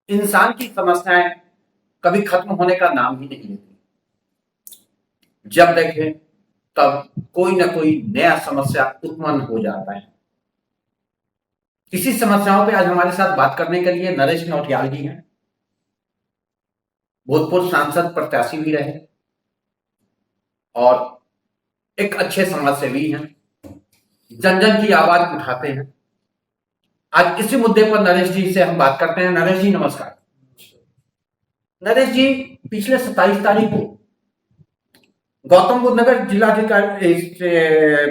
इंसान की समस्याएं कभी खत्म होने का नाम ही नहीं लेती। जब देखें तब कोई ना कोई नया समस्या उत्पन्न हो जाता है। इसी समस्याओं पे आज हमारे साथ बात करने के लिए नरेश नौटियाल जी हैं। भूतपूर्व सांसद प्रत्याशी भी रहे और एक अच्छे समाजसेवी हैं, जन जन की आवाज उठाते हैं। आज इसी मुद्दे पर नरेश जी से हम बात करते हैं। नरेश जी नमस्कार। नरेश जी, पिछले 27 तारीख को गौतम बुद्ध नगर जिलाधिकारी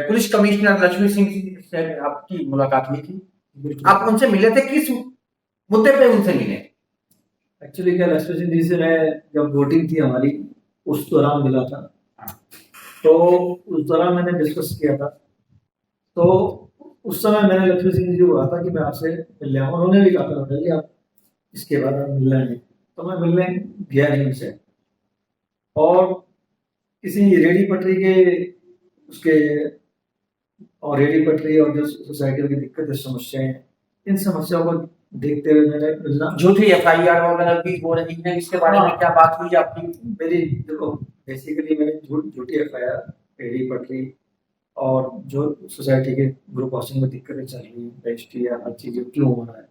पुलिस कमिश्नर लक्ष्मी सिंह से आपकी मुलाकात हुई थी। आप उनसे मिले थे, किस मुद्दे पे उनसे मिले? एक्चुअली क्या, लक्ष्मी सिंह जी से मैं जब वोटिंग थी हमारी उस दौरान मिला था। तो उस दौरान मैंने डिस्कस किया था। तो उस समय मैंने लक्ष्मी सिंह जी को कहा था कि मैं आपसे मिलने आऊँ। उन्होंने भी कहा था कि आप इसके बाद आप मिलना नहीं। तो मैं मिलने गया नहीं उनसे। और किसी रेडी पटरी के उसके और रेडी पटरी और जो सोसाइटी की दिक्कतें समस्याएं हैं, इन समस्याओं को देखते हुए मैंने मिलना। झूठी एफआईआर वगैरह भी हो रही है, इसके बारे में क्या बात हुई आपकी? मेरी देखो, बेसिकली मैंने झूठी एफआईआर, रेडी पटरी और जो सोसाइटी के ग्रुप हाउसिंग में दिक्कतें चल रही हैं, रजिस्ट्री या हर चीज़ क्यों हो रहा है,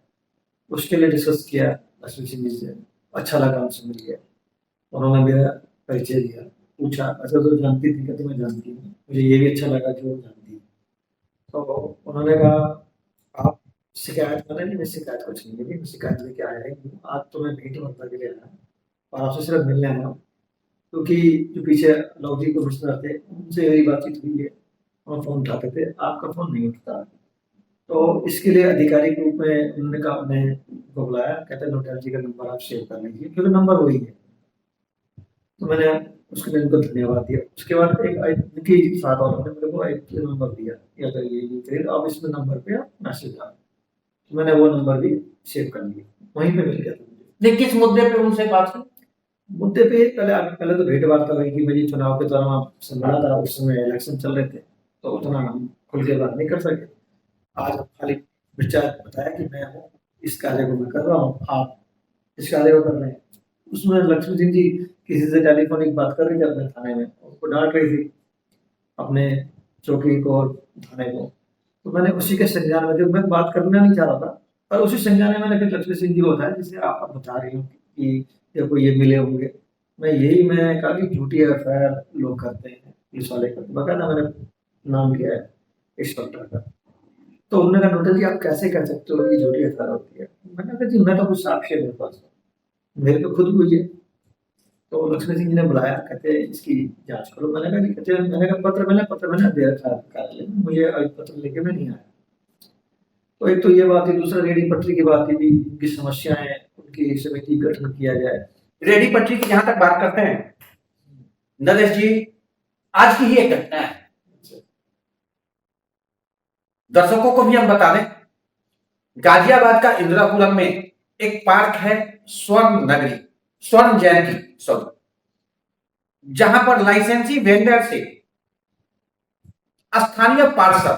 उसके लिए डिस्कस किया लक्ष्मी सिंह जी से। अच्छा लगा, उनसे मिल गया। उन्होंने मेरा परिचय दिया, पूछा अच्छा तो जानती थी? कहते मैं जानती हूँ। मुझे ये भी अच्छा लगा कि वो जानती है। तो उन्होंने कहा आप शिकायत करें। नहीं, मैं शिकायत कुछ नहीं मेरी, मैं शिकायत लेके आया है। आज तो मैं भेंट बनता के लिए आया और आपसे सिर्फ मिलने आया हूँ, क्योंकि जो पीछे लॉजी कमिश्नर थे उनसे यही बातचीत हुई है। और फोन उठाते थे, आपका फोन नहीं उठता। तो इसके लिए अधिकारिक रूप में उन्होंने कहा, मैं को बुलाया। कहते नौटियाल जी का नंबर आप सेव कर लीजिए, क्योंकि नंबर वही है। तो मैंने उसके लिए उनको धन्यवाद दिया। उसके बाद उनके साथ और मेरे को एक नंबर दिया, या तो ये फिर आप इसमें नंबर पे आप मैसेज डालें। तो मैंने वो नंबर भी सेव कर लिया, वहीं पे मिल गया था मुझे। नहीं, किस मुद्दे पे उनसे बात हुई? मुद्दे पे पहले तो भेंट वार्ता हुई कि मुझे चुनाव के दौरान आपसे मिला था। उस समय इलेक्शन चल रहे थे, तो उतना हम खुल के बात नहीं कर सके। आज खाली विचार बताया कि मैं हूँ, इस कार्य को मैं कर रहा हूँ, आप इस कार्य को कर रहे हैं। उसमें लक्ष्मी सिंह जी किसी से टेलीफोनिक बात कर रही थी अपने थाने में, उसको डांट रही थी, अपने चौकी को और थाने को। तो मैंने उसी के संज्ञान में, मैं बात करना नहीं चाह रहा था, पर उसी संज्ञान में मैंने फिर लक्ष्मी सिंह जी को बताया, जिसे आप बता रही हो कि देखो ये मिले होंगे। मैंने कहा कि झूठी एफआईआर लोग करते हैं, पुलिस वाले करते हैं। बकायदा मैंने नाम लिया है इंस्पेक्टर का। तो उन्होंने कहा नोटिस जी आप कैसे कह सकते हो कि झूठी एफआईआर होती है? मैंने कहा जी मैं तो कुछ साक्ष्य मेरे पास, मेरे तो खुद हुई है। तो लक्ष्मी सिंह जी ने बुलाया, कहते इसकी जांच करो। मैंने कहा जी, कहते मैंने कहा पत्र मैंने दे रखा कार्यालय में, मुझे अभी पत्र लेके मैं नहीं आया। तो एक तो ये बात है। दूसरा रेडी पटरी की बात है, उनकी समस्याएं, उनकी समिति गठन किया जाए। रेडी पटरी की जहां तक बात करते हैं नरेश जी, आज की ही एक घटना है, दर्शकों को भी हम बता दें। गाजियाबाद का इंदिरापुरम में एक पार्क है, स्वर्ण जयंती, जहां पर लाइसेंसी वेंडर से स्थानीय पार्षद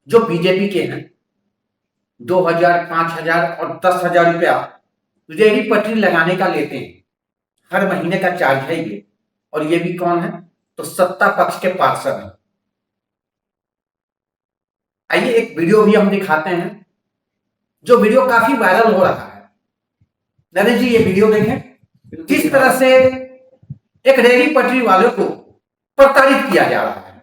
जो बीजेपी के हैं 2000, 5000 और 10,000 रुपया रेडी पटरी लगाने का लेते हैं। हर महीने का चार्ज है ये। और ये भी कौन है? तो सत्ता पक्ष के पार्षद हैं। आइए एक वीडियो भी हम दिखाते हैं, जो वीडियो काफी वायरल हो रहा है। नरेश जी, ये वीडियो देखें, किस तरह से एक रेडी पटरी वालों को प्रताड़ित किया जा रहा है।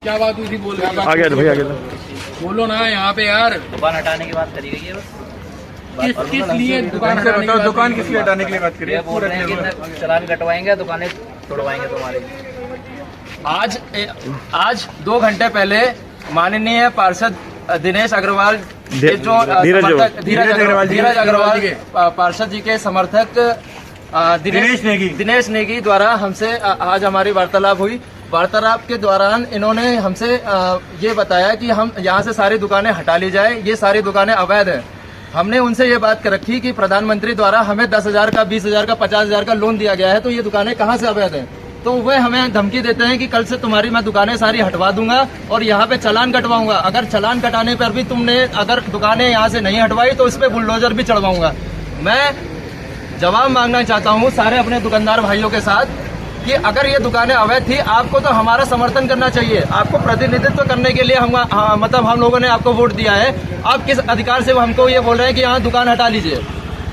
क्या बात हुई थी? बोलो आगे भाई, आगे बोलो ना यहाँ पे यार। दुकान हटाने की बात करी गई है बस। किस लिए दुकान हटाने की बात? दुकान किस लिए हटाने के लिए बात करिए? ये बोल रहे हैं कि चालान कटवाएंगे, दुकानें तोड़वाएंगे तुम्हारी। आज 2 घंटे पहले माननीय पार्षद दिनेश अग्रवाल, जो धीरज अग्रवाल पार्षद जी के समर्थक दिनेश नेगी द्वारा हमसे आज हमारी वार्तालाप हुई। वार्तालाप के दौरान इन्होंने हमसे ये बताया कि हम यहाँ से सारी दुकानें हटा ली जाए, ये सारी दुकानें अवैध है। हमने उनसे ये बात कर रखी कि प्रधानमंत्री द्वारा हमें 10,000 का, 20,000 का, 50,000 का लोन दिया गया है, तो ये दुकानें कहाँ से अवैध हैं? तो वे हमें धमकी देते हैं कि कल से तुम्हारी मैं दुकानें सारी हटवा दूंगा और यहाँ पे चालान कटवाऊंगा। अगर चालान कटाने पर भी तुमने अगर दुकानें यहाँ से नहीं हटवाई तो इस पे बुलडोजर भी चढ़वाऊंगा। मैं जवाब मांगना चाहता हूँ सारे अपने दुकानदार भाइयों के साथ कि अगर ये दुकानें अवैध थी, आपको तो हमारा समर्थन करना चाहिए। आपको प्रतिनिधित्व करने के लिए मतलब हम लोगों ने आपको वोट दिया है। आप किस अधिकार से हमको ये बोल रहे हैं कि यहाँ दुकान हटा लीजिए?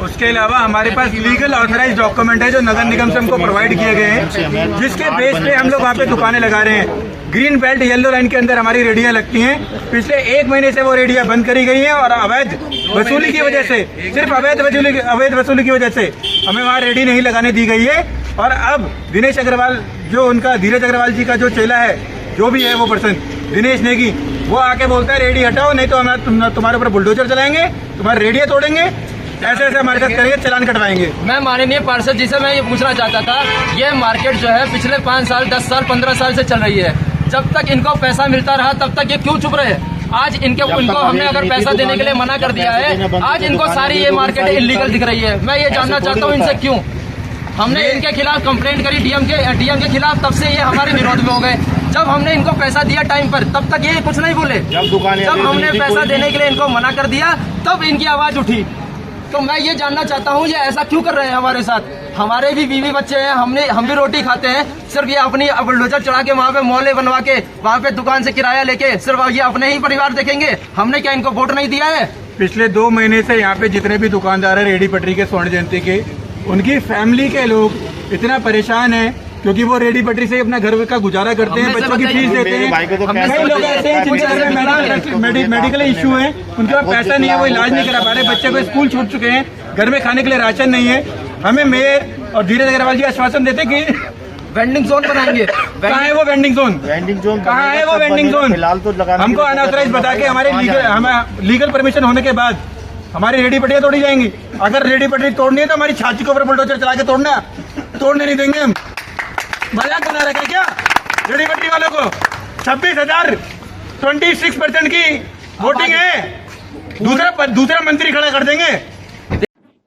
उसके अलावा हमारे पास लीगल ऑथराइज डॉक्यूमेंट है जो नगर निगम से हमको प्रोवाइड किए गए हैं, जिसके बेस पे हम लोग वहाँ पे दुकानें लगा रहे हैं। ग्रीन बेल्ट येलो लाइन के अंदर हमारी रेडियां लगती हैं। पिछले 1 महीने से वो रेडियां बंद करी गई हैं और अवैध वसूली की वजह से, सिर्फ अवैध वसूली की वजह से हमें वहाँ रेडी नहीं लगाने दी गई है। और अब दिनेश अग्रवाल, जो उनका धीरज अग्रवाल जी का जो चेला है, जो भी है वो पर्सन दिनेश नेगी, वो आके बोलता है रेडी हटाओ नहीं तो हम तुम्हारे ऊपर बुलडोजर चलाएंगे, तुम्हारे रेडियां तोड़ेंगे, ऐसे ऐसे हमारे साथ करेंगे, चालान कटवाएंगे। मैं माननीय पार्षद जी से मैं ये पूछना चाहता था, ये मार्केट जो है पिछले 5 साल 10 साल 15 साल से चल रही है, जब तक इनको पैसा मिलता रहा तब तक ये क्यों चुप रहे? आज इनको हमने अगर पैसा देने के लिए मना कर दिया है, आज इनको सारी ये मार्केट इलीगल दिख रही है। मैं ये जानना चाहता हूँ इनसे क्यों? हमने इनके खिलाफ कंप्लेंट करी डीएम के खिलाफ, तब से ये हमारे विरोध में हो गए। जब हमने इनको पैसा दिया टाइम पर, तब तक ये कुछ नहीं बोले। जब हमने पैसा देने के लिए इनको मना कर दिया, तब इनकी आवाज उठी। तो मैं ये जानना चाहता हूँ ये ऐसा क्यों कर रहे हैं हमारे साथ? हमारे भी बीवी बच्चे हैं, हम भी रोटी खाते हैं। सिर्फ ये अपनी बुलडोजर चढ़ा के वहाँ पे मोहल्ले बनवा के वहाँ पे दुकान से किराया लेके सिर्फ ये अपने ही परिवार देखेंगे। हमने क्या इनको वोट नहीं दिया है? पिछले 2 महीने से यहाँ पे जितने भी दुकानदार है रेडी पटरी के, स्वर्ण जयंती के, उनकी फैमिली के लोग इतना परेशान है क्योंकि वो रेडी पटरी से अपना घर का गुजारा करते हैं, बच्चों की फीस देते हैं। कई लोग ऐसे हैं जिनके घर में मेडिकल इश्यू है, उनके पास पैसा नहीं है, वो इलाज नहीं करा पा रहे, बच्चे को स्कूल छूट चुके हैं, घर में खाने के लिए राशन नहीं है। हमें मेयर और धीरज अग्रवाल जी आश्वासन देते कि वेंडिंग जोन बनाएंगे। कहाँ है वो वेंडिंग जोन? कहाँ है वो वेंडिंग जोन? फिलहाल तो हमको अनऑथराइज बता के हमारे लीगल परमिशन होने के बाद हमारी रेडी पटरियां तोड़ी जाएंगी। अगर रेडी पटरी तोड़नी है तो हमारी छाती के ऊपर बुलडोजर चला के तोड़ने नहीं देंगे हम। मजाक बना रखा है क्या रेडी पटरी वालों को? 26,000 26% की वोटिंग है, दूसरा मंत्री खड़ा कर देंगे।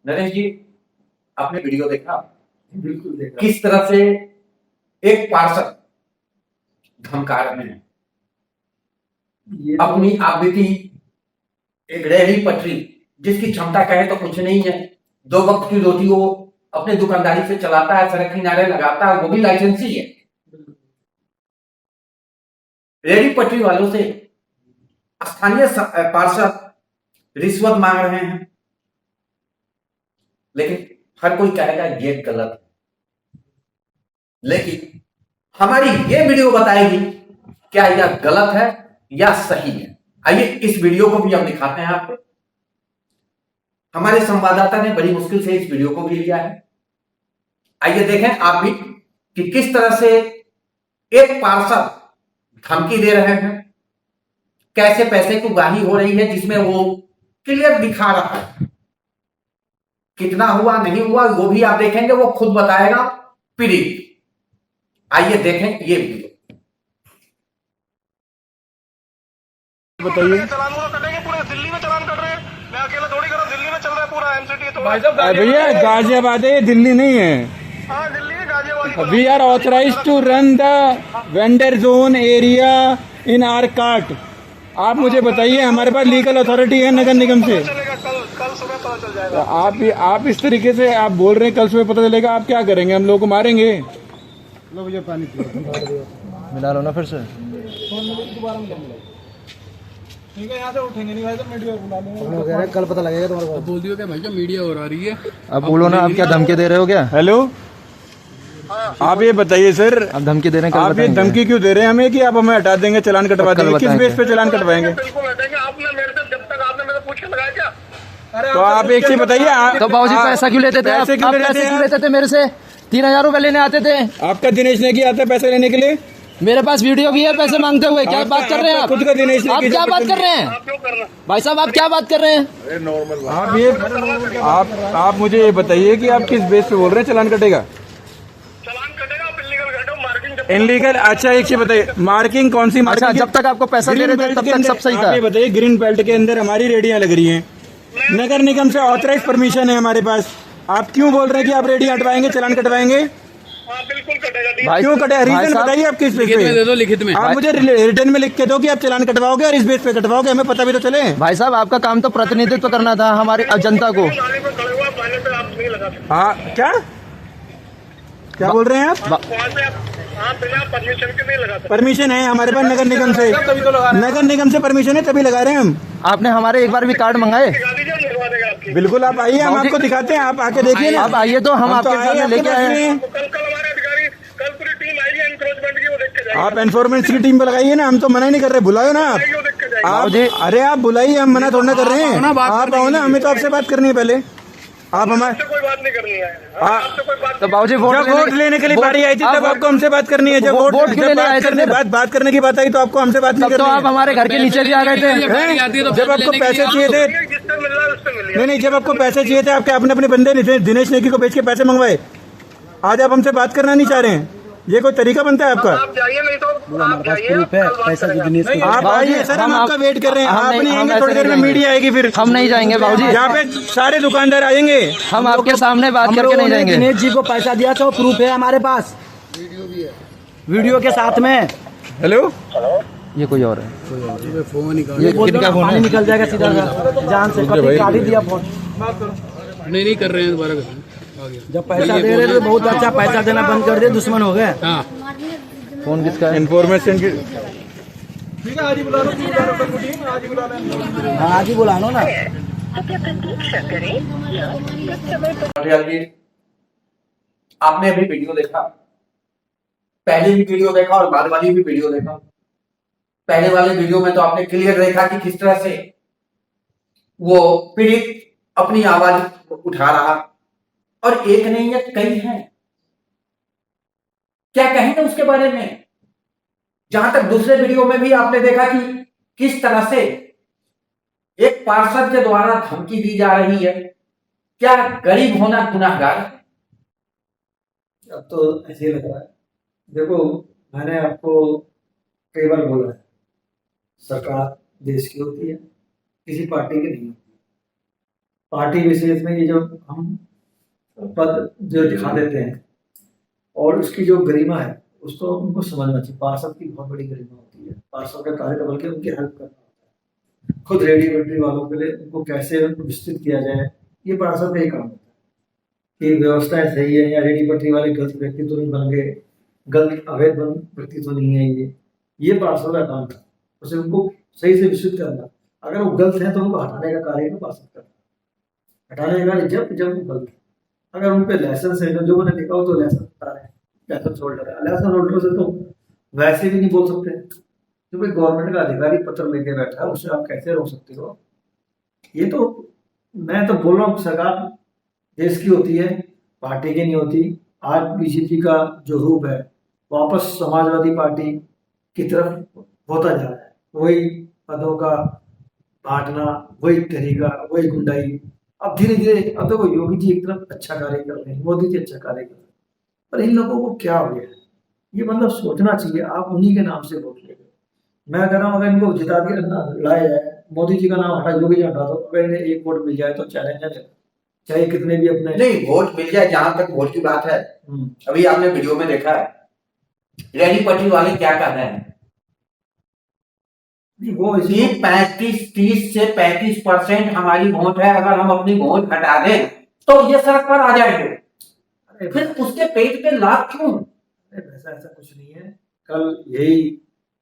नरेश जी, आपने वीडियो देखा? बिल्कुल देखा। किस तरह से एक पार्षद धमका रहे हैं ये अपनी आवृत्ति, एक रेहड़ी पटरी जिसकी क्षमता कहे तो कुछ नहीं है, 2 वक्त की रोटी वो अपने दुकानदारी से चलाता है, सड़क किनारे लगाता है, वो भी लाइसेंसी है। रेहड़ी पटरी वालों से स्थानीय पार्षद रिश्वत मांग रहे हैं, लेकिन हर कोई कहेगा ये गलत है। लेकिन हमारी ये वीडियो बताएगी क्या यह गलत है या सही है। आइए इस वीडियो को भी हम दिखाते हैं आपको। हमारे संवाददाता ने बड़ी मुश्किल से इस वीडियो को भी लिया है। आइए देखें आप भी कि किस तरह से एक पार्षद धमकी दे रहे हैं, कैसे पैसे की उगाही हो रही है, जिसमें वो क्लियर दिखा रहा है। कितना हुआ नहीं हुआ वो भी आप देखेंगे, वो खुद बताएगा पीड़ित। आइए देखें ये वीडियो। बताइए चलान वो कटेंगे, पूरे दिल्ली में चलान कट रहे हैं। मैं अकेला थोड़ी कर रहा हूँ, दिल्ली में चल रहा है पूरा एमसीटी। तो भैया गाजियाबाद है, दिल्ली नहीं है। हाँ, दिल्ली में Ghaziabad. We are authorise to run the vendor zone area in our cart. आप मुझे बताइए, हमारे पास लीगल अथॉरिटी है नगर निगम से। चलेगा, कल सुबह पता चल जाएगा। आप इस तरीके से आप बोल रहे हैं कल सुबह पता चलेगा, आप क्या करेंगे? हम लोगों को मारेंगे? लो भैया पानी मिला लो ना फिर से। ठीक है, यहाँ से उठेंगे नहीं भाई, तो मीडिया बुला लेंगे, कल पता लगेगा तुम्हारे को। बोल दियो क्या भाई, क्या मीडिया हो रही है? अब बोलो ना, आप क्या धमकी दे रहे हो क्या? हेलो, आप ये बताइए सर, आप धमकी दे रहे हैं? आप ये धमकी क्यों दे रहे हैं हमें कि आप हमें हटा देंगे, चालान कटवा देंगे? किस बेस पे चालान कटवाएंगे? बिल्कुल हटेंगे। आपने मेरे से, जब तक आपने मेरे से पूछ के लगाया क्या? तो आप एक चीज बताइए, तो बाबूजी पैसा क्यों लेते थे? पैसे क्यों लेते थे मेरे से? 3,000 रुपए लेने आते थे। आपका दिनेश नेगी आता है पैसे लेने के लिए? मेरे पास वीडियो भी है पैसे मांगते हुए। क्या बात कर रहे हैं आप? खुद का दिनेश आप क्या बात कर रहे हैं आप क्यों करना? भाई साहब? आप क्या बात कर रहे हैं? आप ये आप मुझे ये बताइए कि आप किस बेस पे बोल रहे हैं चालान कटेगा? चलान कटेगा, आप इलीगल घटो, मार्किंग जब इनलीगल। अच्छा एक चीज बताइए, मार्किंग कौन सी मार्किंग? अच्छा, जब तक आपको पैसा दे रहे थे तब तक सब सही था। आप ये बताइए, ग्रीन बेल्ट के अंदर हमारी रेडियां लग रही हैं, नगर निगम से ऑथराइज परमिशन है हमारे पास। आप क्यों बोल रहे हैं कि आप रेडी हटवाएंगे, चालान कटवाएंगे? हाँ बिल्कुल कटेगा। भाई क्यों कटे? भाई रीजन साहब, बताइए आप किस बेस पे दे दो, लिखित में आप मुझे रिटर्न में लिख के दो कि आप चालान कटवाओगे और इस बेस पे कटवाओगे, हमें पता भी तो चले। भाई साहब आपका काम तो प्रतिनिधित्व करना था हमारी जनता को। नाले पे खड़े हुआ, नाले पे आप नहीं लगा सकते। हाँ क्या क्या बोल रहे हैं आप? वहाँ से आप बिना परमिशन के नहीं लगा सकते। परमिशन है हमारे पास नगर निगम से, नगर निगम से परमिशन है तभी लगा रहे हैं हम। आपने हमारे एक बार भी कार्ड मंगाए? दिखा दीजिए, लगवा देगा आपकी। बिल्कुल आप आइए, हम आपको दिखाते हैं, आप आके देखिए ना। आप आइए तो हम तो आपके आए सामने आपके लेके पास आए में। हैं। कल हमारे अधिकारी, कल पूरी टीम आएगी एनक्रोचमेंट की, वो देख के जाएगी। आप एनफोर्समेंट की टीम लगाइए ना, हम तो मना ही नहीं कर रहे, बुलाओ ना आप। वो देख के जाएगी। आप अरे आप बुलाइए, हम मना थोड़ा ना कर रहे हैं। आप आओ ना, हमें तो आपसे बात करनी है पहले। आप हमारे आपसे कोई बात नहीं करनी है, आपसे कोई बात तो बाबूजी जब वोट लेने के लिए बारी आई थी तब आपको हमसे बात करनी है। जब वोट वोट क्यों लेने आए थे फिर? बात करने की बात आई तो आपको हमसे बात नहीं तब तो करनी आप हमारे घर के नीचे भी आ गए थे। है। जब आपको पैसे चाहिए थे, नहीं, जिससे मिल रहा है उससे मिलिए। नहीं जब आपको पैसे चाहिए थे, आपके अपने अपने बंदे दिनेश नेगी को बेच के पैसे मंगवाए। आज आप हमसे बात करना नहीं चाह रहे हैं, ये कोई तरीका बनता है आपका? आप जाइए, नहीं तो आप जाइए, आप आइए सर, हम आपका वेट कर रहे हैं। आप नहीं आएंगे, थोड़ी देर में मीडिया आएगी, फिर हम नहीं जाएंगे बाबूजी, यहाँ पे सारे दुकानदार आएंगे। हम आपके सामने बात करके नहीं जाएंगे। दिनेश जी को पैसा दिया तो प्रूफ है हमारे पास, वीडियो के साथ में। हेलो ये कोई और है, ये किनका फोन निकल जाएगा सीधा जान से, कभी काट ही दिया फोन। नहीं कर रहे हैं, दोबारा कर रहे हैं। जब पैसा दे रहे थे बहुत अच्छा, पैसा देना बंद कर दिया, दुश्मन हो गए। हाँ फोन किसका है? इन्फॉर्मेशन की हाँ आज ही बुला लो ना। पटियाल जी, आपने अभी वीडियो देखा, पहले भी वीडियो देखा और बाद वाली भी वीडियो देखा। पहले वाले वीडियो में तो आपने क्लियर देखा कि किस तरह से वो पीड़ित अपनी आवाज उठा रहा, और एक नहीं है कई हैं। क्या कहेंगे उसके बारे में? जहां तक दूसरे वीडियो में भी आपने देखा कि किस तरह से एक पार्षद के द्वारा धमकी दी जा रही है। क्या गरीब होना गुनाहगार है? अब तो ऐसे ही लग रहा है। देखो, मैंने आपको कई बार बोला है, सरकार देश की होती है, किसी पार्टी की नहीं होती। पार्टी विशेष में ये जो हम पद जो दिखा देते हैं और उसकी जो गरिमा है उसको उनको समझना चाहिए। पार्षद की बहुत बड़ी गरिमा होती है। पार्षद का कार्य बल्कि उनकी हेल्प करना होता है। खुद रेडी वेडी वालों के लिए उनको कैसे उनको विस्तृत किया जाए, ये पार्षद का ही काम होता है कि व्यवस्थाएं सही है या रेडी पटरी वाले गलत व्यक्ति तो नहीं बन गए, गलत अवैध व्यक्ति तो नहीं है। ये पार्षद का काम था, उसे उनको सही से विस्तृत करना। अगर वो गलत है तो उनको हटाने का कार्य है पार्षद करना। हटाने का कार्य जब वो गलत है। अगर उन पे लाइसेंस है, जो मैंने देखा हो तो लाइसेंस बता रहे हैं, लाइसेंस होल्डर है, लाइसेंस होल्डर से तो वैसे भी नहीं बोल सकते। जो भाई गवर्नमेंट का अधिकारी पत्र लेके बैठा है उससे आप कैसे रोक सकते हो? ये तो मैं तो बोल रहा हूँ, सरकार देश की होती है, पार्टी की नहीं होती। आज बीजेपी का जो रूप है वापस समाजवादी पार्टी की तरफ होता जा रहा है। वही पदों का बांटना, वही तरीका, वही गुंडाई। अब धीरे धीरे अब देखो, योगी जी एक तरफ अच्छा कार्य कर रहे हैं, मोदी जी अच्छा कार्य कर रहे हैं, पर इन लोगों को क्या हो गया है? ये मतलब सोचना चाहिए। आप उन्हीं के नाम से वोट ले गए। मैं कह रहा हूँ, अगर इनको जिता के लाया जाए, मोदी जी का नाम हटा, योगी जी हटा दो, अगर इन्हें एक वोट मिल जाए तो चैलेंजर है, चाहे कितने भी अपने नहीं, वोट मिल जाए। जहां तक वोट की बात है, अभी आपने वीडियो में देखा है रेडी पटरी वाले क्या कर रहे हैं वो कि 30 से 35% हमारी वोट है, अगर हम अपनी वोट हटा दें तो ये सड़क पर आ जाएंगे। फिर उसके पेट पे लाभ क्यों? ऐसा कुछ नहीं है। कल यही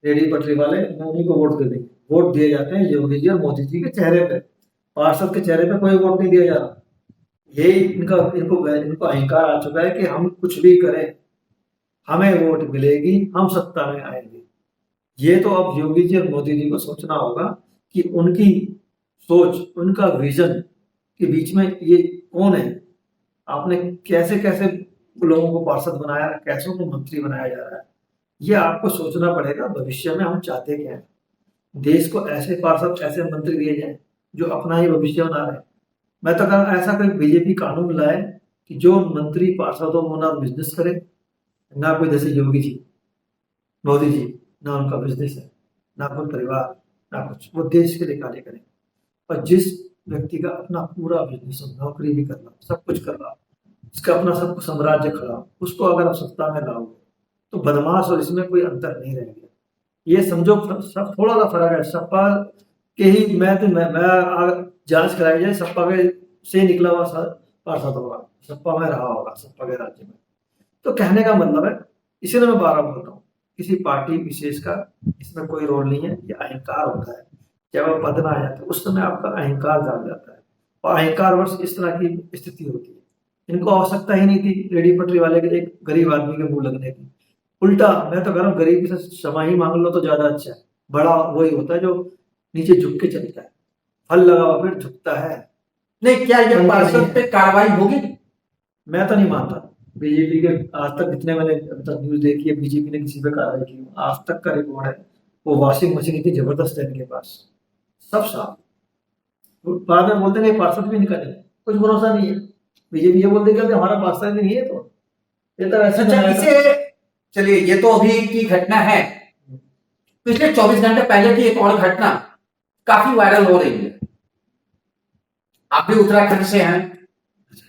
रेडी पटरी वाले मोदी को वोट दे देंगे। वोट दिए जाते हैं योगी जी और मोदी जी के चेहरे पे, पार्षद के चेहरे पे कोई वोट नहीं दिया जा रहा। यही इनको अहंकार आ चुका है कि हम कुछ भी करें, हमें वोट मिलेगी, हम सत्ता में आएंगे। ये तो अब योगी जी और मोदी जी को सोचना होगा कि उनकी सोच, उनका विजन के बीच में ये कौन है। आपने कैसे कैसे लोगों को पार्षद बनाया, कैसे उनको मंत्री बनाया जा रहा है, ये आपको सोचना पड़ेगा। भविष्य में हम चाहते क्या है? देश को ऐसे पार्षद, ऐसे मंत्री दिए जाए जो अपना ही भविष्य बना रहे। मैं तो कहूँ ऐसा कोई बीजेपी कानून लाए कि जो मंत्री पार्षदों को ना बिजनेस करे, ना कोई जैसे योगी जी, मोदी जी, ना उनका बिजनेस है, ना कोई परिवार, ना कुछ। वो देश के लिए कार्य करें। पर जिस व्यक्ति का अपना पूरा बिजनेस हो, नौकरी भी कर रहा, सब कुछ कर रहा, इसका अपना सब साम्राज्य खड़ा हो, उसको अगर आप सत्ता में लाओगे तो बदमाश और इसमें कोई अंतर नहीं रह गया। ये समझो सब थोड़ा सा फर्क है। सपा के ही मैं जांच कराई जाए, सपा के से निकला हुआ पार्षद होगा, सपा में रहा होगा, सपा के राज्य में। तो कहने का मतलब है, इसीलिए मैं बार बार बोलता हूँ, किसी पार्टी विशेष का इसमें कोई रोल नहीं है। ये अहंकार होता है, जब आप पद में आ जाते हैं उस समय आपका अहंकार जाग जाता है, और अहंकार वर्ष इस तरह की स्थिति होती है। इनको आवश्यकता ही नहीं थी रेडी पटरी वाले के एक गरीब आदमी के मुंह लगने की। उल्टा मैं तो कह रहा हूँ, गरीबी से क्षमा ही मांग लो तो ज्यादा अच्छा है। बड़ा वही होता है जो नीचे झुक के चलता है, फल लगा हुआ फिर झुकता है। नहीं, क्या ये पार्षद पे कार्रवाई होगी? मैं तो नहीं मानता। बीजेपी के आज तक जितने मैंने अब तक न्यूज देखी है, बीजेपी ने किसी पे कार्रवाई की आज तक का रिकॉर्ड है, वो वॉशिंग मशीन इतनी जबरदस्त है इनके पास, सब साफ। बाद में बोलते हैं पार्षद भी निकले, कुछ भरोसा नहीं है। बीजेपी ये बोल देगा कि हमारा पार्षद नहीं है, तो ये तो ऐसा अच्छा, इसे चलिए, ये तो अभी की घटना है। पिछले 24 घंटे पहले की एक और घटना काफी वायरल हो रही है। आप भी उत्तराखंड से हैं,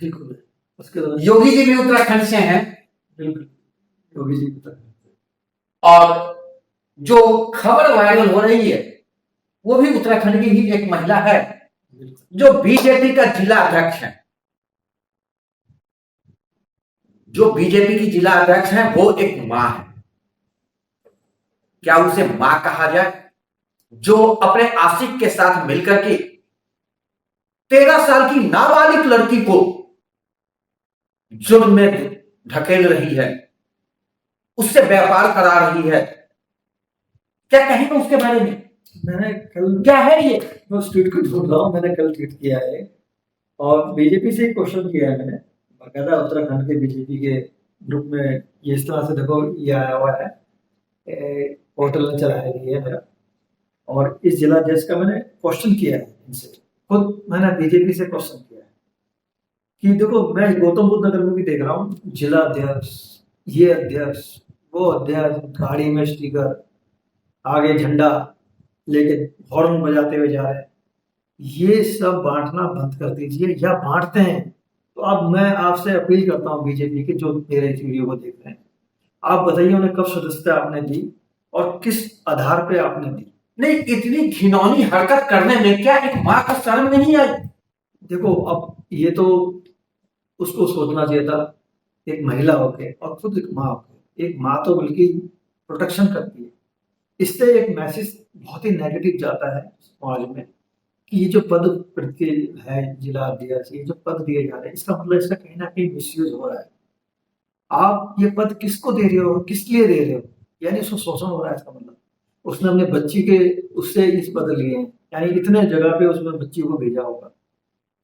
बिल्कुल उसके बाद योगी जी भी उत्तराखंड से हैं, बिल्कुल योगी जी की तरह। और जो खबर वायरल हो रही है वो भी उत्तराखंड की ही एक महिला है जो बीजेपी का जिला अध्यक्ष है। जो बीजेपी की जिला अध्यक्ष है वो एक मां है। क्या उसे मां कहा जाए, जो अपने आशिक के साथ मिलकर के 13 साल की नाबालिग लड़की को जुर्म में ढकेल रही है, उससे व्यापार करा रही है? क्या कहेंगे उसके बारे में? मैंने कल क्या है ये? मैं उस ट्वीट को ढूंढ रहा हूँ, मैंने कल ट्वीट किया है और बीजेपी से एक क्वेश्चन किया है मैंने बाकायदा। उत्तराखंड के बीजेपी के ग्रुप में ये इस तरह से देखो ये आया हुआ है, पोर्टल ने चलाया है ये मेरा, और इस जिला जज का मैंने क्वेश्चन किया है इनसे, खुद मैंने बीजेपी से क्वेश्चन किया है कि देखो, मैं गौतम बुद्ध नगर में भी देख रहा हूँ जिला अध्यक्ष, ये अध्यक्ष, वो अध्यक्ष, गाड़ी में स्टिकर, आगे झंडा लेके हॉर्न बजाते हुए जा रहे हैं। ये सब बांटना बंद कर दीजिए, या बांटते हैं तो अब मैं आपसे अपील करता हूँ बीजेपी के जो मेरे इस वीडियो को देख रहे हैं, आप बताइए उन्हें कब सदस्यता आपने दी और किस आधार पे आपने दी। नहीं, इतनी घिनौनी हरकत करने में क्या एक मां का शर्म नहीं आई? देखो, अब ये तो उसको सोचना चाहिए था, एक महिला होके और खुद एक माँ होके। एक माँ तो बल्कि प्रोटेक्शन करती है, इससे एक मैसेज बहुत ही नेगेटिव जाता है समाज में कि ये जो पद है जिला अध्यक्ष, ये जो पद दिए जा रहे हैं, इसका मतलब इसका कहीं ना कहीं मिसयूज हो रहा है। आप ये पद किसको दे रहे हो, किस लिए दे रहे हो, यानी उसको शोषण हो रहा है। इसका मतलब उसने अपने बच्ची के उससे इस पद लिए हैं, यानी इतने जगह पे उसने बच्ची को भेजा होगा,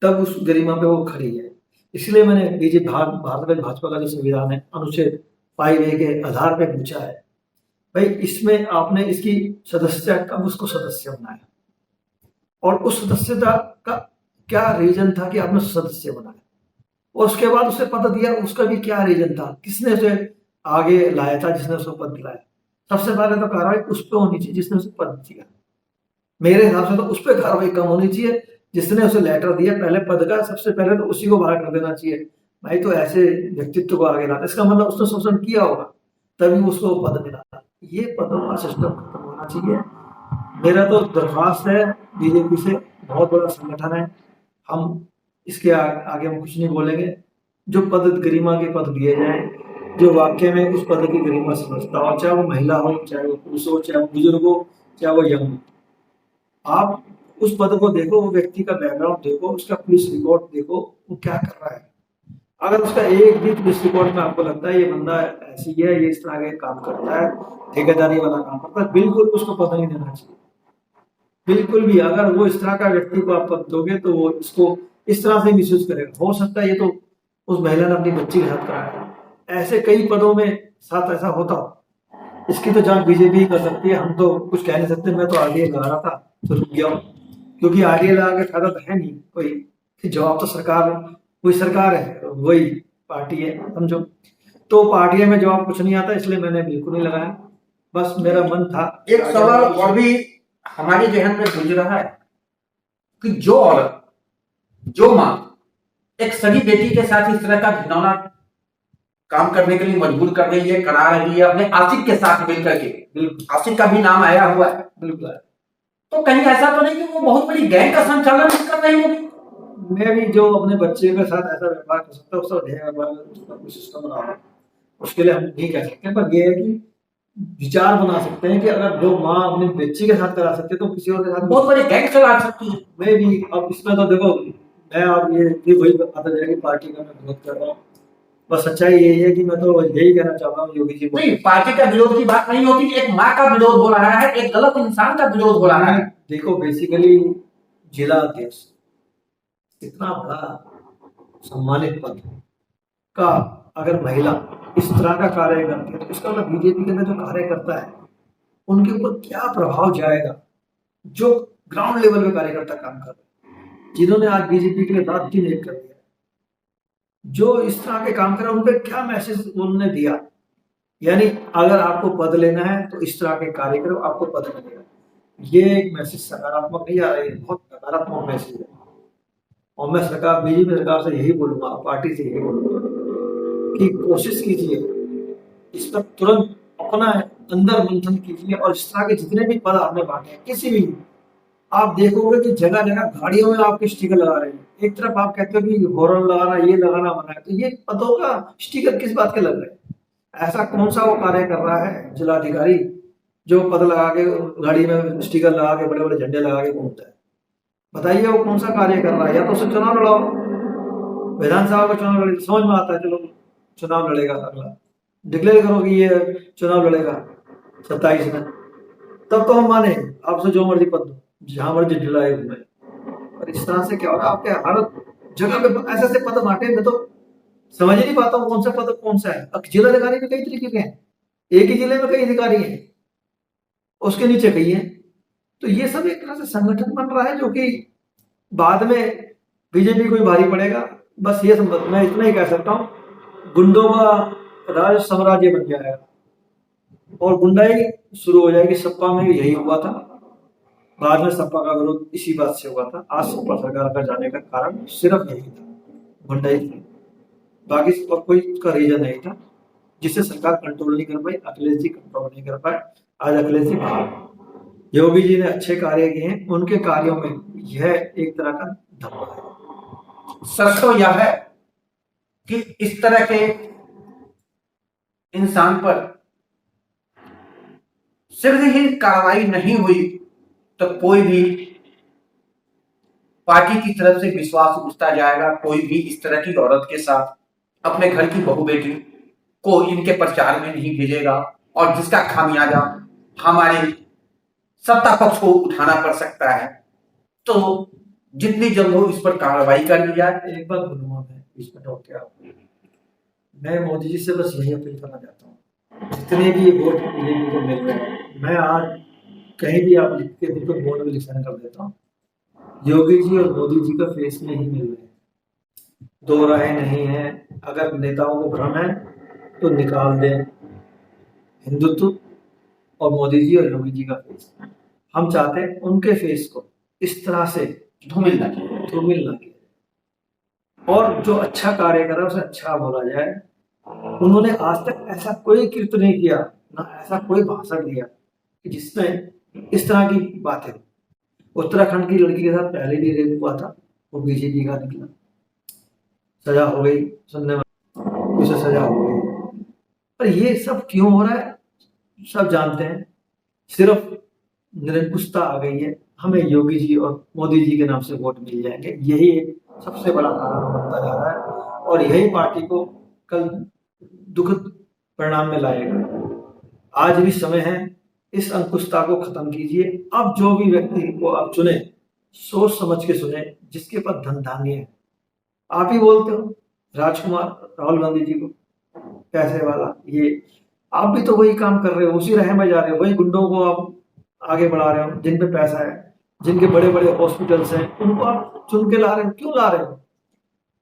तब उस गरिमा पे वो खड़ी है। इसलिए मैंने बीजेपी भारत में भाजपा का जो संविधान है अनुच्छेद 5A के आधार पे पूछा है, भाई इसमें आपने इसकी सदस्यता कब उसको सदस्य बनाया, और उस सदस्यता का क्या रीजन था कि आपने सदस्य बनाया, और उसके बाद उसे पद दिया, उसका भी क्या रीजन था, किसने उसे आगे लाया था, जिसने उसको पद दिलाया। सबसे पहले तो कार्रवाई उस पर होनी चाहिए जिसने उसे पद दिया। मेरे हिसाब से तो उस पर कार्रवाई कम होनी चाहिए जिसने उसे लेटर दिया पहले पद का, सबसे पहले तो उसी को बाहर कर देना चाहिए। भाई तो ऐसे व्यक्तित्व को आगे लाता, इसका मतलब उसने शोषण किया होगा तभी उसको पद मिला। ये पदों का सिस्टम खत्म होना चाहिए। मेरा तो दरख्वास्त है बीजेपी से, बहुत बड़ा संगठन है, हम इसके आगे हम कुछ नहीं बोलेंगे। जो पद गरिमा के पद दिए जाए, जो वाक्य में उस पद की गरिमा समझता हो, चाहे वो महिला हो, चाहे वो पुरुष हो, चाहे वो बुजुर्ग हो, चाहे वो यंग हो, आप उस पद को देखो, वो व्यक्ति का बैकग्राउंड देखो, उसका पुलिस रिकॉर्ड देखो, वो क्या कर रहा है। अगर उसका एक भी पुलिस रिकॉर्ड में आपको लगता है ये बंदा ऐसी है, ये इस तरह के काम करता है, ठेकेदारी वाला काम करता है, बिल्कुल उसको पद नहीं देना चाहिए, बिल्कुल भी। अगर वो इस तरह का व्यक्ति को आप पद दोगे तो वो इसको इस तरह से मिसयूज करेगा। हो सकता है ये तो उस महिला ने अपनी बच्ची के साथ कराया, ऐसे कई पदों में साथ ऐसा होता हो। इसकी तो जांच बीजेपी ही कर सकती है, हम तो कुछ कह नहीं सकते। मैं तो आरडीए लगा रहा था तो रुक गया हूँ, क्योंकि आरडीए लगा के फायदा तो है नहीं कोई। जवाब तो सरकार, कोई सरकार है, वही पार्टी है, समझो। तो पार्टी में जवाब कुछ नहीं आता, इसलिए मैंने बिल्कुल नहीं लगाया। बस मेरा मन था। एक सवाल और भी हमारे जहन में गुजर रहा है कि जो औरत, जो माँ एक सगी बेटी के साथ इस तरह का घिनौना काम करने के लिए मजबूर कर रही है, करा रही है अपने आशिक के साथ मिलकर के। बिल्कुल आशिक का भी नाम आया हुआ है। बिल्कुल। तो कहीं ऐसा तो नहीं कि वो बहुत बड़ी गैंग का संचालन कर रही होगी? मैं भी जो अपने बच्चे के साथ ऐसा व्यवहार कर सकता है उसका ढेर व्यवहार उसका कोई सिस्टम बना रहा, उसके लिए हम नहीं कह सकते, पर ये है कि विचार बना सकते हैं कि अगर जो माँ अपने बच्चे के साथ करा सकते हैं तो किसी और के साथ बहुत बड़ी गैंग चला सकती है। मैं भी। अब इसमें तो देखो मैं अब ये वही आता जाएगी पार्टी का मैं विरोध कर रहा हूँ, बस सच्चाई यही है कि मैं तो यही कहना चाहता हूँ योगी जी को। नहीं, पार्टी का विरोध की बात नहीं होती, एक माँ का विरोध हो रहा है, एक गलत इंसान का विरोध हो रहा है। देखो बेसिकली जिला अध्यक्ष इतना बड़ा सम्मानित पद का अगर महिला इस तरह का कार्य करती है तो इसका मतलब बीजेपी के अंदर जो कार्य करता है उनके ऊपर क्या प्रभाव जाएगा, जो ग्राउंड लेवल पे कार्यकर्ता काम कर रहे हैं, जिन्होंने आज बीजेपी के लिए रात दिन एक कर दिया, जो इस तरह के काम कर रहे हैं उन पर क्या मैसेज उन्होंने दिया। यानी अगर आपको पद लेना है तो इस तरह के कार्य करो, आपको पद मिलेगा। ये एक मैसेज सकारात्मक नहीं आ रहा है, बहुत नकारात्मक मैसेज है। और मैं सरकार बीजेपी सरकार से यही बोलूंगा, पार्टी से यही बोलूंगा कि कोशिश कीजिए इस पर तुरंत अपना अंदर मंथन कीजिए और इस तरह के जितने भी पद आपने बांटे हैं किसी भी, आप देखोगे कि जगह जगह गाड़ियों में आपके स्टिकर लगा रहे हैं। एक तरफ आप कहते हो कि हॉर्न लगाना ये लगाना मना है, तो ये पदों का स्टिकर किस बात के लग रहे हैं? ऐसा कौन सा वो कार्य कर रहा है जिलाधिकारी जो पद लगा के गाड़ी में स्टिकर लगा के बड़े बड़े झंडे लगा के घूमता है? बताइए वो कौन सा कार्य कर रहा है? या तो उसे चुनाव लड़ाओ, विधानसभा का चुनाव लड़े, समझ में आता है चलो चुनाव लड़ेगा, अगला डिक्लेयर करो कि ये चुनाव लड़ेगा 27 में, तब तो हम माने आपसे जो मर्जी पद दो, जहां मर्जी दिलाए घूमे। और इस तरह से क्या हो रहा है आपके हर जगह पे ऐसे ऐसे पद बांटे, मैं तो समझ ही नहीं पाता हूँ कौन सा पद कौन सा है। अब जिला अधिकारी भी कई तरीके के हैं, एक ही जिले में कई अधिकारी हैं, उसके नीचे कई हैं, तो ये सब एक तरह से संगठन बन रहा है जो कि बाद में बीजेपी को ही भारी पड़ेगा। बस ये मैं इतना ही कह सकता हूँ, गुंडों का राज साम्राज्य बन जाएगा और गुंडाई शुरू हो जाएगी। सपा में भी यही हुआ था, बाद में सपा का विरोध इसी बात से हुआ था। आज सपा सरकार का जाने का कारण सिर्फ यही था, गुंडाई थी, बाकी और कोई उसका रीजन नहीं था जिससे सरकार कंट्रोल नहीं कर पाई, अखिलेश जी कंट्रोल नहीं कर पाए। आज अखिलेश जी बाहर, योगी जी ने अच्छे कार्य किए हैं, उनके कार्यों में यह एक तरह का धब्बा है। सच तो यह है कि इस तरह के इंसान पर शीघ्र ही कार्रवाई नहीं हुई तो कोई भी पार्टी की तरफ से विश्वास उठता जाएगा। कोई भी इस तरह की औरत के साथ अपने घर की बहू बेटी को इनके प्रचार में नहीं भेजेगा और जिसका खामियाजा हमारे सत्ता पक्ष को उठाना पड़ सकता है। तो जितनी जल्द हो इस पर कार्रवाई कर ली जाए। एक बात बोलूंगा मैं बीच में टोक के, मैं मोदी जी से बस यही अपील करना चाहता हूँ, जितने भी वोट बीजेपी को मिल रहे हैं, मैं आज कहीं भी आप लिख के बिल्कुल बोर्ड में लिखना कर देता हूँ, योगी जी और मोदी जी का फेस में ही मिल रहे हैं, दो राहें नहीं है। अगर नेताओं को भ्रम है तो निकाल दें हिंदुत्व और मोदी जी और योगी जी का फेस। हम चाहते हैं उनके फेस को इस तरह से धूमिल ना किया और जो अच्छा कार्य करा उसे अच्छा बोला जाए। उन्होंने आज तक ऐसा कोई कृत्य नहीं किया, ना ऐसा कोई भाषण दिया कि जिसमें इस तरह की बातें। उत्तराखंड की लड़की के साथ पहले भी रेप हुआ था, वो बीजेपी का निकला, सजा हो गई, सुनने में उसे सजा हो गई। पर ये सब क्यों हो रहा है सब जानते हैं, सिर्फ निरंकुशता आ गई है। हमें योगी जी और मोदी जी के नाम से वोट मिल जाएंगे, यही एक सबसे बड़ा कारण बनता जा रहा है और यही पार्टी को कल दुखद परिणाम में लाएगा। आज भी समय है, इस अंकुशता को खत्म कीजिए। अब जो भी व्यक्ति को आप चुने सोच समझ के चुने, जिसके पास धन धान्य है। आप ही बोलते हो राजकुमार राहुल गांधी जी को पैसे वाला, ये आप भी तो वही काम कर रहे हो, उसी राह में जा रहे हो, वही गुंडों को आप आगे बढ़ा रहे हो। जिन पे पैसा है, जिनके बड़े बड़े हॉस्पिटल्स हैं, उनको आप चुन के ला रहे हो। क्यों ला रहे हो?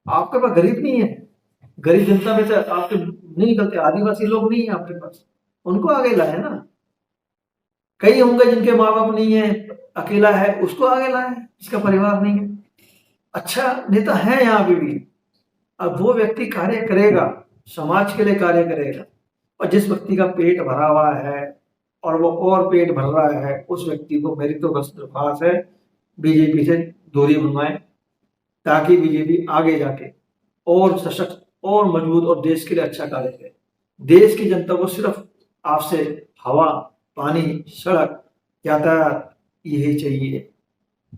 आपके पास गरीब नहीं है, गरीब जनता में से आपके नहीं निकलते, आदिवासी लोग नहीं है आपके पास, उनको आगे लाए ना। कई होंगे जिनके माँ बाप नहीं है, अकेला है, उसको आगे लाए, जिसका परिवार नहीं है। अच्छा नेता है यहाँ पे भी, अब वो व्यक्ति कार्य करेगा, समाज के लिए कार्य करेगा, और जिस व्यक्ति का पेट भरा हुआ है और वो और पेट भर रहा है, उस व्यक्ति को मेरी तो बस दरख्वास्त है बीजेपी से दूरी बनवाएं, ताकि बीजेपी आगे जाके और सशक्त और मजबूत और देश के लिए अच्छा कार्य करे। देश की जनता को सिर्फ आपसे हवा, पानी, सड़क, यातायात यही चाहिए,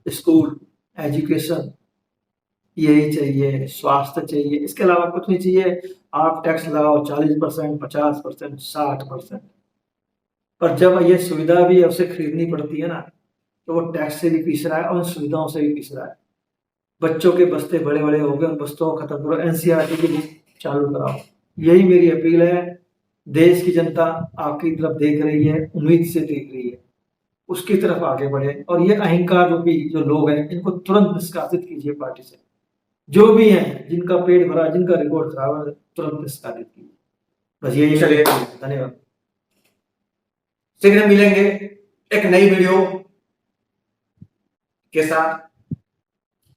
स्कूल, एजुकेशन यही चाहिए, स्वास्थ्य चाहिए, इसके अलावा कुछ नहीं चाहिए। आप टैक्स लगाओ 40%, 50%, 60%, पर जब ये सुविधा भी उसे खरीदनी पड़ती है ना, तो वो टैक्स से भी पीस रहा है और सुविधाओं से भी पीस रहा है। बच्चों के बस्ते बड़े बड़े हो गए, उन बस्तों को खत्म करो, एनसीईआरटी की बुक चालू कराओ। यही मेरी अपील है। देश की जनता आपकी तरफ देख रही है, उम्मीद से देख रही है, उसकी तरफ आगे बढ़े। और ये अहंकार रूपी जो लोग हैं, इनको तुरंत निष्कासित कीजिए पार्टी से। जो भी हैं, जिनका पेट भरा, जिनका रिकॉर्ड खराब है, तुरंत निष्कासित कीजिए। बस यही। चलिए, धन्यवाद। शीघ्र मिलेंगे एक नई वीडियो के साथ,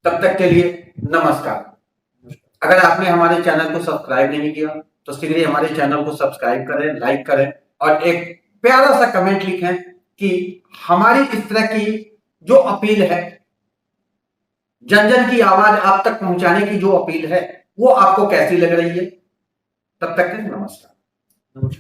तब तक के लिए नमस्कार। अगर आपने हमारे चैनल को सब्सक्राइब नहीं किया तो शीघ्र ही हमारे चैनल को सब्सक्राइब करें, लाइक करें और एक प्यारा सा कमेंट लिखें कि हमारी इस तरह की जो अपील है, जन जन की आवाज आप तक पहुंचाने की जो अपील है, वो आपको कैसी लग रही है। तब तक के लिए नमस्कार।